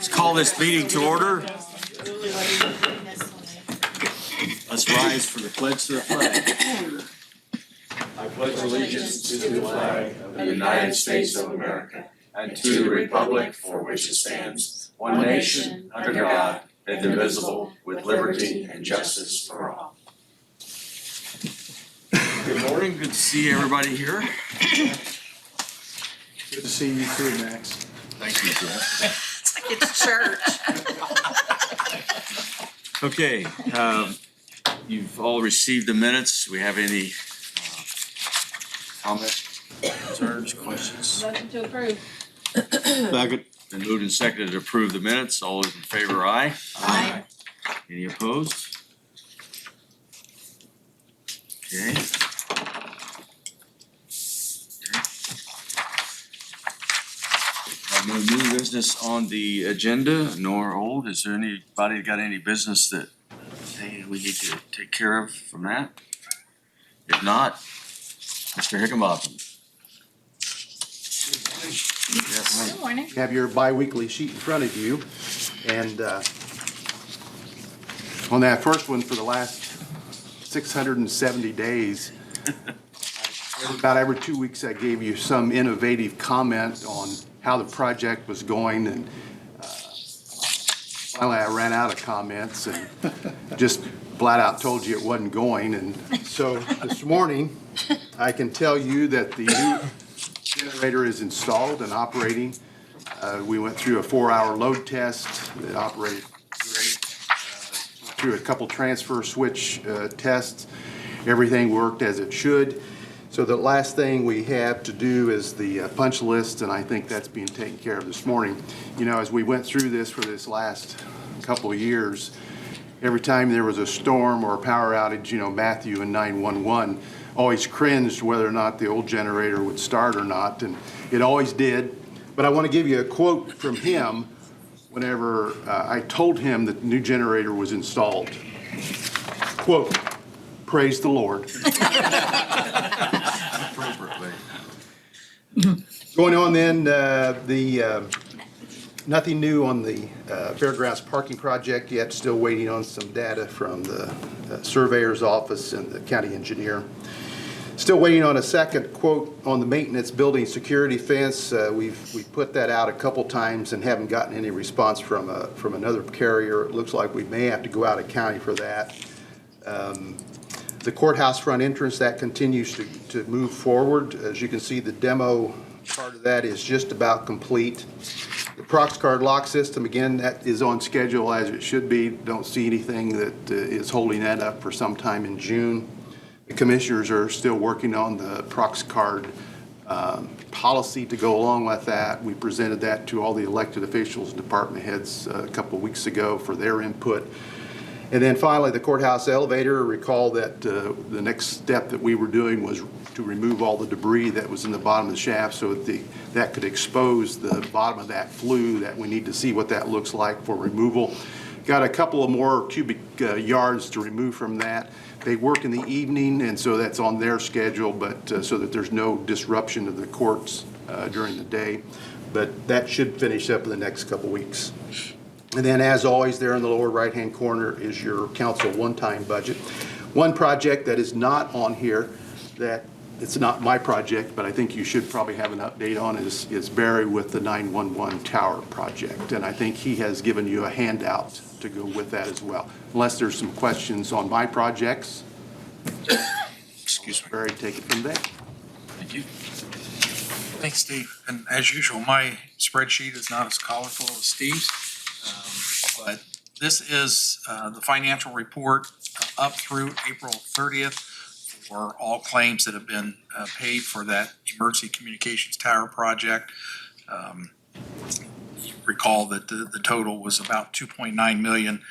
Let's call this meeting to order. Let's rise for the pledge to the flag. I pledge allegiance to the flag of the United States of America and to the republic for which it stands, one nation, under God, indivisible, with liberty and justice for all. Good morning, good to see everybody here. Good to see you too, Max. Thank you, Jeff. It's like it's church. Okay, you've all received the minutes. Do we have any comments, concerns, questions? Motion to approve. Second. Been moved and seconded to approve the minutes. All those in favor, aye. Aye. Any opposed? Okay. No new business on the agenda, nor old. Is there anybody got any business that, hey, we need to take care of from that? If not, Mr. Hickenbotham. Yes. Good morning. You have your bi-weekly sheet in front of you, and on that first one for the last 670 days, about every 2 weeks I gave you some innovative comment on how the project was going, and finally I ran out of comments and just flat out told you it wasn't going. And so this morning I can tell you that the new generator is installed and operating. We went through a 4-hour load test that operated great. Through a couple transfer switch tests. Everything worked as it should. So the last thing we have to do is the punch list, and I think that's being taken care of this morning. You know, as we went through this for this last couple of years, every time there was a storm or a power outage, you know, Matthew and 911 always cringed whether or not the old generator would start or not, and it always did. But I want to give you a quote from him whenever I told him that the new generator was installed. Quote, "Praise the Lord." Appropriately. Going on then, nothing new on the Fairgrounds parking project yet. Still waiting on some data from the surveyor's office and the county engineer. Still waiting on a second quote on the maintenance building security fence. We've put that out a couple times and haven't gotten any response from another carrier. It looks like we may have to go out of county for that. The courthouse front entrance, that continues to move forward. As you can see, the demo part of that is just about complete. The Prox card lock system, again, that is on schedule as it should be. Don't see anything that is holding that up for sometime in June. The commissioners are still working on the Prox card policy to go along with that. We presented that to all the elected officials and department heads a couple of weeks ago for their input. And then finally, the courthouse elevator. Recall that the next step that we were doing was to remove all the debris that was in the bottom of the shaft so that could expose the bottom of that flue. That we need to see what that looks like for removal. Got a couple of more cubic yards to remove from that. They work in the evening, and so that's on their schedule, but so that there's no disruption of the courts during the day. But that should finish up in the next couple weeks. And then, as always, there in the lower right-hand corner is your council one-time budget. One project that is not on here, that it's not my project, but I think you should probably have an update on, is Barry with the 911 tower project. And I think he has given you a handout to go with that as well. Unless there's some questions on my projects. Excuse me. Barry, take it from there. Thank you. Thanks, Steve. And as usual, my spreadsheet is not as colorful as Steve's. But this is the financial report up through April 30th for all claims that have been paid for that emergency communications tower project. You recall that the total was about 2.9 million,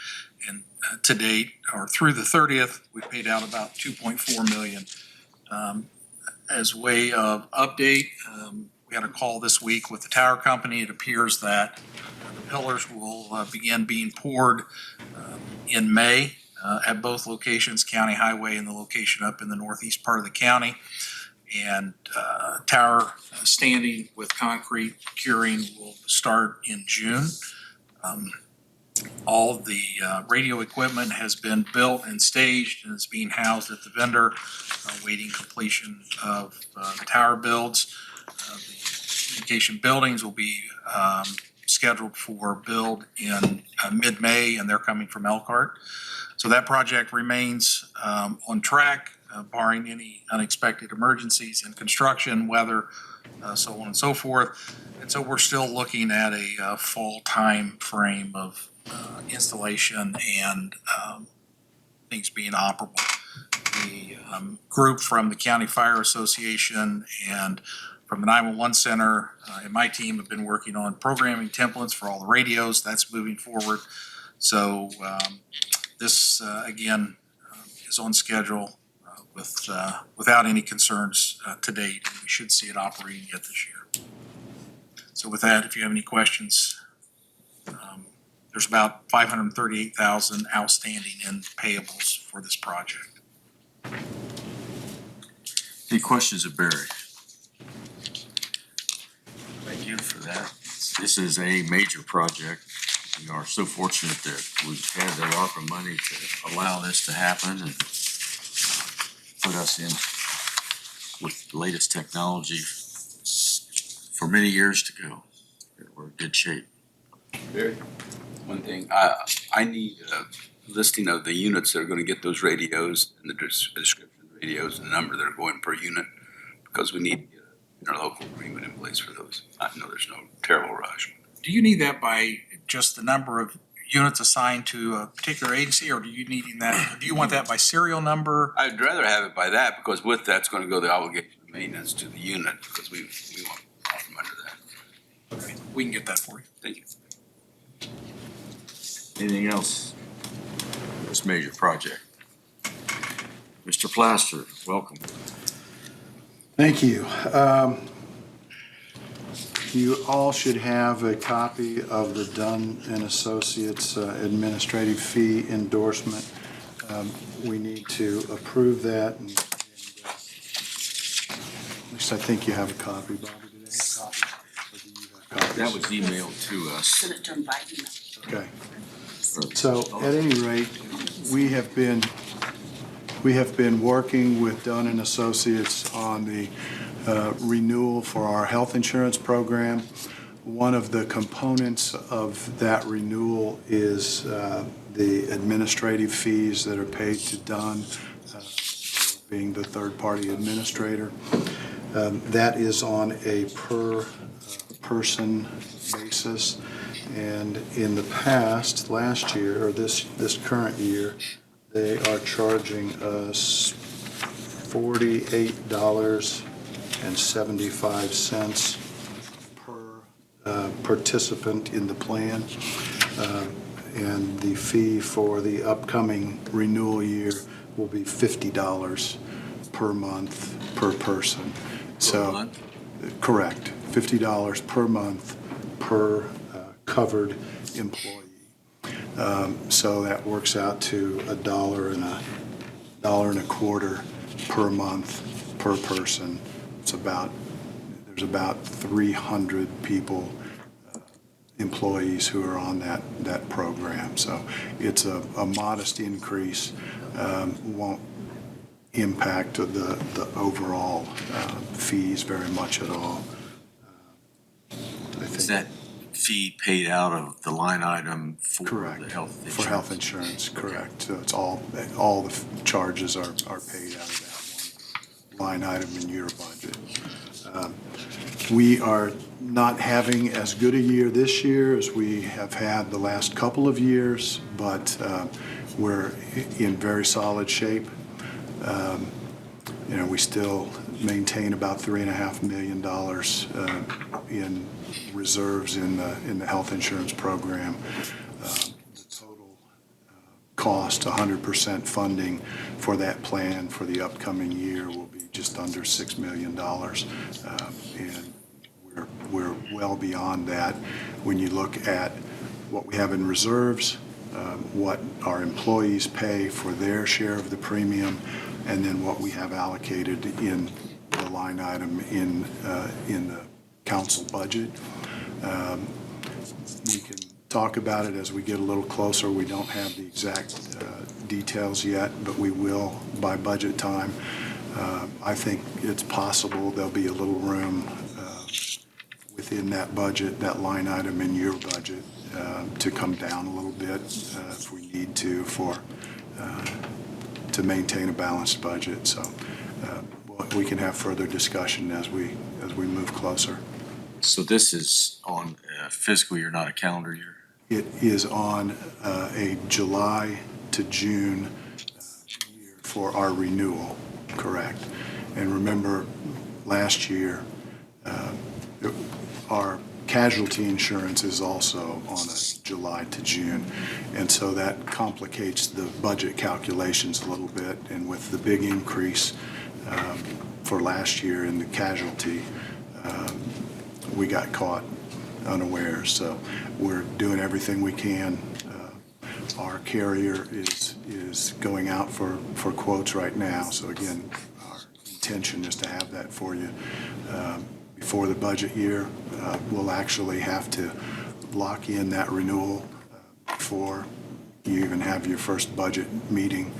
and to date, or through the 30th, we paid out about 2.4 million. As way of update, we had a call this week with the tower company. It appears that the pillars will begin being poured in May at both locations, County Highway and the location up in the northeast part of the county. And tower standing with concrete curing will start in June. All the radio equipment has been built and staged and is being housed at the vendor, waiting completion of the tower builds. The communication buildings will be scheduled for build in mid-May, and they're coming from Elkhart. So that project remains on track, barring any unexpected emergencies in construction, weather, so on and so forth. And so we're still looking at a fall time frame of installation and things being operable. The group from the County Fire Association and from the 911 Center and my team have been working on programming templates for all the radios. That's moving forward. So this, again, is on schedule without any concerns to date. We should see it operating yet this year. So with that, if you have any questions, there's about $538,000 outstanding in payables for this project. Any questions of Barry? Thank you for that. This is a major project. We are so fortunate that we've had the ARPA money to allow this to happen and put us in with the latest technology for many years to go. We're in good shape. Barry, one thing, I need a listing of the units that are gonna get those radios and the description of the radios and the number that are going per unit, because we need to get an interlocal agreement in place for those. I know there's no terrible rush. Do you need that by just the number of units assigned to a particular agency, or do you want that by serial number? I'd rather have it by that, because with that's gonna go the obligation of maintenance to the unit, because we want them under that. Okay, we can get that for you. Thank you. Anything else? This major project. Mr. Plaster, welcome. Thank you. You all should have a copy of the Dunn and Associates administrative fee endorsement. We need to approve that. And at least I think you have a copy, Bobby. Did I have a copy? Or do you have copies? That was emailed to us. Send it to them by email. Okay. So at any rate, we have been working with Dunn and Associates on the renewal for our health insurance program. One of the components of that renewal is the administrative fees that are paid to Dunn, being the third-party administrator. That is on a per person basis. And in the past, last year, or this current year, they are charging us $48.75 per participant in the plan. And the fee for the upcoming renewal year will be $50 per month per person. So, correct, $50 per month per covered employee. So that works out to $1.25 per month per person. There's about 300 people, employees who are on that program. So it's a modest increase, won't impact the overall fees very much at all. Is that fee paid out of the line item for Correct. the health insurance? For health insurance, correct. So it's all the charges are paid out of that one line item in your budget. We are not having as good a year this year as we have had the last couple of years, but we're in very solid shape. We still maintain about $3.5 million in reserves in the health insurance program. The total cost, 100% funding for that plan for the upcoming year will be just under $6 million. And we're well beyond that when you look at what we have in reserves, what our employees pay for their share of the premium, and then what we have allocated in the line item in the council budget. We can talk about it as we get a little closer. We don't have the exact details yet, but we will by budget time. I think it's possible there'll be a little room within that budget, that line item in your budget, to come down a little bit if we need to maintain a balanced budget. So we can have further discussion as we move closer. So this is on a fiscal year, not a calendar year? It is on a July to June year for our renewal, correct. And remember, last year, our casualty insurance is also on a July to June. And so that complicates the budget calculations a little bit. And with the big increase for last year in the casualty, we got caught unawares. So we're doing everything we can. Our carrier is going out for quotes right now. So again, our intention is to have that for you before the budget year. We'll actually have to lock in that renewal before you even have your first budget meeting.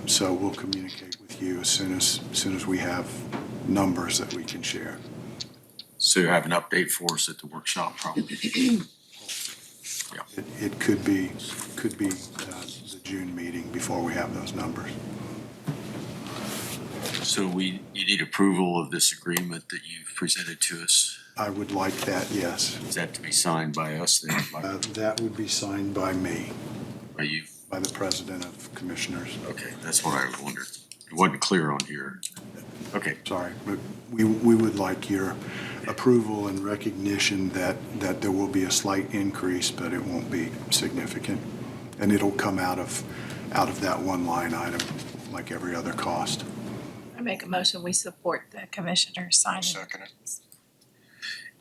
So we'll communicate with you as soon as we have numbers that we can share. So you have an update for us at the workshop, probably? It could be the June meeting before we have those numbers. So you need approval of this agreement that you've presented to us? I would like that, yes. Is that to be signed by us then? That would be signed by me, By you? by the President of Commissioners. Okay, that's what I wondered. It wasn't clear on here. Okay, Sorry, but we would like your approval and recognition that there will be a slight increase, but it won't be significant. And it'll come out of that one line item, like every other cost. I make a motion, we support the commissioner signing. Second it.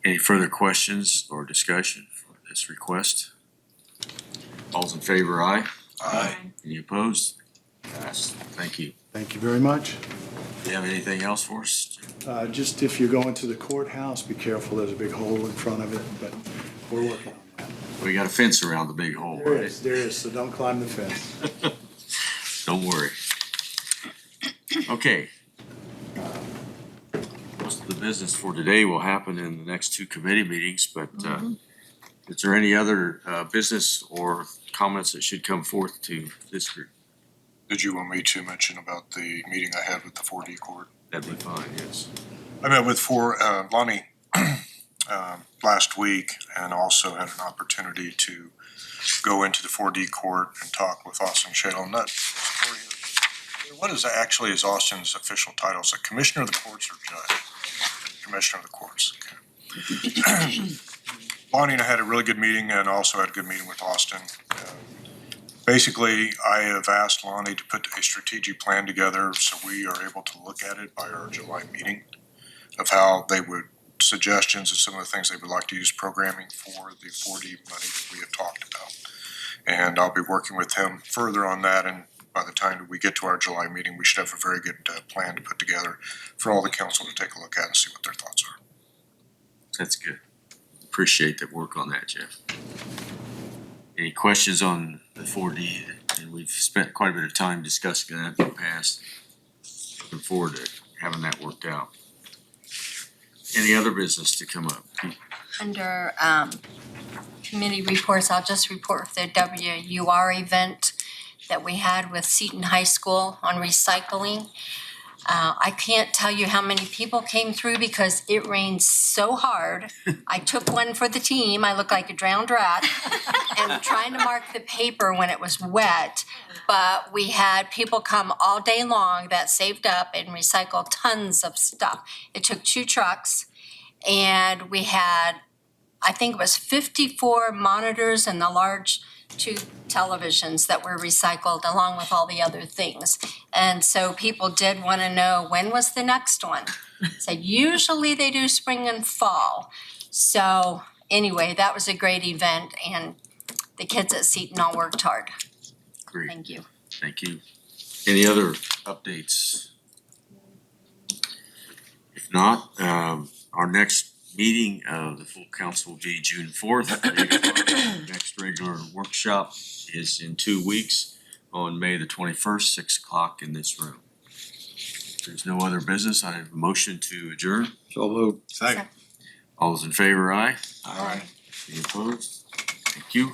any further questions or discussion for this request? All's in favor, aye? Aye. Any opposed? Passed. Thank you. Thank you very much. Do you have anything else for us? Just if you're going to the courthouse, be careful, there's a big hole in front of it, but we're working on that. We got a fence around the big hole, There right? is, so don't climb the fence. Don't worry. Okay. Most of the business for today will happen in the next two committee meetings, but is there any other business or comments that should come forth to this group? Did you want me to mention about the meeting I had with the 4D court? That'd be fine, yes. I met with Lonnie last week and also had an opportunity to go into the 4D court and talk with Austin Shadle. And what is actually is Austin's official title? Is it Commissioner of the Courts or Judge? Commissioner of the Courts. Okay. Lonnie and I had a really good meeting and also had a good meeting with Austin. Basically, I have asked Lonnie to put a strategic plan together so we are able to look at it by our July meeting of how they would, suggestions of some of the things they would like to use programming for the 4D money that we have talked about. And I'll be working with him further on that, and by the time we get to our July meeting, we should have a very good plan to put together for all the council to take a look at and see what their thoughts are. That's good. Appreciate the work on that, Jeff. Any questions on the 4D? And we've spent quite a bit of time discussing that in the past. Looking forward to having that worked out. Any other business to come up? Under committee reports, I'll just report the WUR event that we had with Seton High School on recycling. I can't tell you how many people came through because it rained so hard. I took one for the team. I looked like a drowned rat and trying to mark the paper when it was wet. But we had people come all day long that saved up and recycled tons of stuff. It took 2 trucks and we had, I think it was 54 monitors and the large 2 televisions that were recycled along with all the other things. And so people did want to know, when was the next one? So usually they do spring and fall. So anyway, that was a great event and the kids at Seton all worked hard. Great. Thank you. Thank you. Any other updates? If not, our next meeting of the full council will be June 4th. Next next regular workshop is in 2 weeks on May the 21st, 6 o'clock in this room. If there's no other business, I have a motion to adjourn. So moved. Second. All those in favor, aye. All right. Any opposed? Thank you.